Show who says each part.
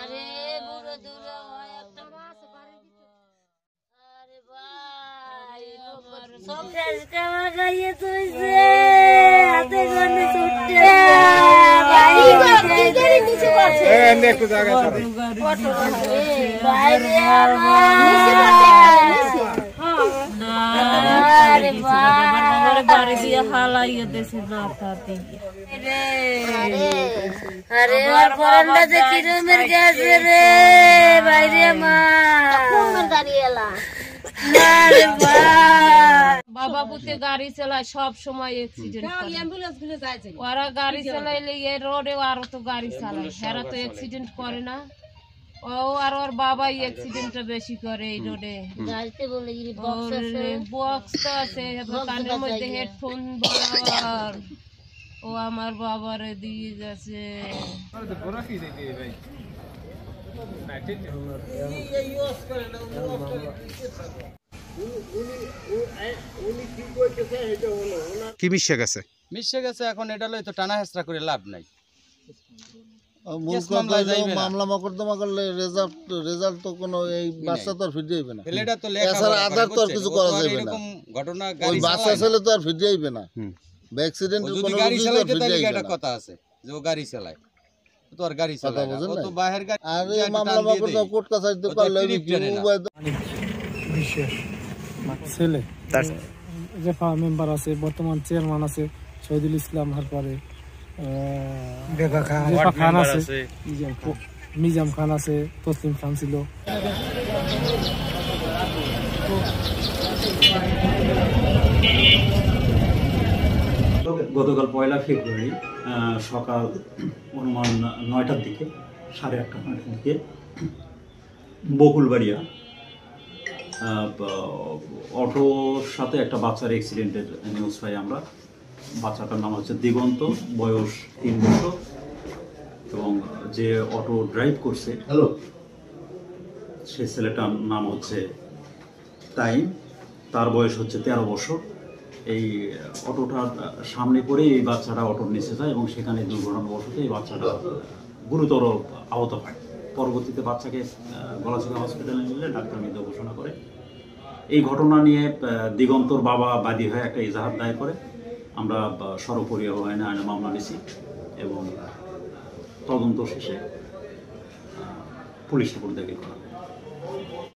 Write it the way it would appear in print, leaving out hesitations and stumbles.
Speaker 1: আরে বুড়ো দুরা ভাই একটা মাছ বাড়ি দিতে। আরে ভাই সব শেষ কামা গাইয়ে তুইছে হাতে গনে ছুটছে ভাই গাড়ি নিচে করছে
Speaker 2: এ এনে একটু জায়গা ছাড়ো
Speaker 1: ভাই রে নিচে আরে ভাই
Speaker 3: বাড়ি দিয়ে হালাইয়ে দেশে না তাতে
Speaker 1: আরে ওর পরনটা যে কিরমের গেছে রে বাইরে মা কোন দাঁড়িয়ে এলা আরে ভাই
Speaker 3: বাবা পুতে গাড়ি চালায় সব সময় অ্যাক্সিডেন্ট করে অ্যাম্বুলেন্স গুলো যায় ওরা গাড়ি চালাইলে এই রোডে আরো তো গাড়ি চালায় এরা তো অ্যাক্সিডেন্ট করে না ও আর ওর বাবাই অ্যাক্সিডেন্টটা বেশি করে এই রোডে
Speaker 1: গাড়িতে বলে গিরি বক্স আছে
Speaker 3: বক্স তো আছে কানের মধ্যে হেডফোন বরাবর ও আমার বাবারে দিয়ে গেছে
Speaker 2: পুরো কি দেখি ভাই
Speaker 4: কি মিশে গেছে?
Speaker 5: মিশে গেছে এখন এটা লই তো টানা হেসরা করে লাভ নাই।
Speaker 6: মামলা মকদ্দমা করলে রেজাল্ট তো কোনো এই বাচ্চা তো আর ফিরে যাবে না,
Speaker 5: এটা তো
Speaker 6: এছাড়া আধার তো আর কিছু করা যাবে না।
Speaker 5: ঘটনা
Speaker 6: ওই বাচ্চা ছেলে তো আর ফিরে যাবে না, অ্যাক্সিডেন্টের কোনো
Speaker 5: গাড়ি
Speaker 6: কিছু
Speaker 5: চালাইতে
Speaker 6: ফিরে
Speaker 5: তাহলে
Speaker 6: যাবে
Speaker 5: একটা
Speaker 6: না।
Speaker 5: কথা আছে যে ও গাড়ি চালায়, ও তো আর গাড়ি চালায় না, ও তো বাহির গাড়ি।
Speaker 6: আর এই মামলা মকদ্দমা কোর্ট কাছারিতে করলে
Speaker 7: বিশেষ ছেলে রেফা মেম্বার আছে, বর্তমান চেয়ারম্যান আছে শহীদুল ইসলাম, তারপরে খান আছে, মিজাম খান আছে, তসলিম খান ছিল।
Speaker 8: গতকাল 1 ফেব্রুয়ারি সকাল অনুমান 9টার দিকে 8:30-9টার দিকে বকুলবাড়িয়া অটোর সাথে একটা বাচ্চার অ্যাক্সিডেন্টের নিউজ পাই আমরা। বাচ্চাটার নাম হচ্ছে দিগন্ত, বয়স 3 বছর, এবং যে অটো ড্রাইভ করছে সে ছেলেটার নাম হচ্ছে টাইম, তার বয়স হচ্ছে 13 বছর। এই অটোটার সামনে পড়ে এই বাচ্চাটা অটোর নিচে যায় এবং সেখানে দুর্ঘটনাবশত এই বাচ্চাটা গুরুতর আহত হয়। পরবর্তীতে বাচ্চাকে গলাচিপা হসপিটালে নিলে ডাক্তার মৃত ঘোষণা করে। এই ঘটনা নিয়ে দিগন্তর বাবা বাদী হয়ে একটা এজাহার দায়ের করে। আমরা সর্বপরিয়া আইনে মামলা নিয়েছি এবং তদন্ত শেষে পুলিশ রিপোর্ট দাখিল করা হয়।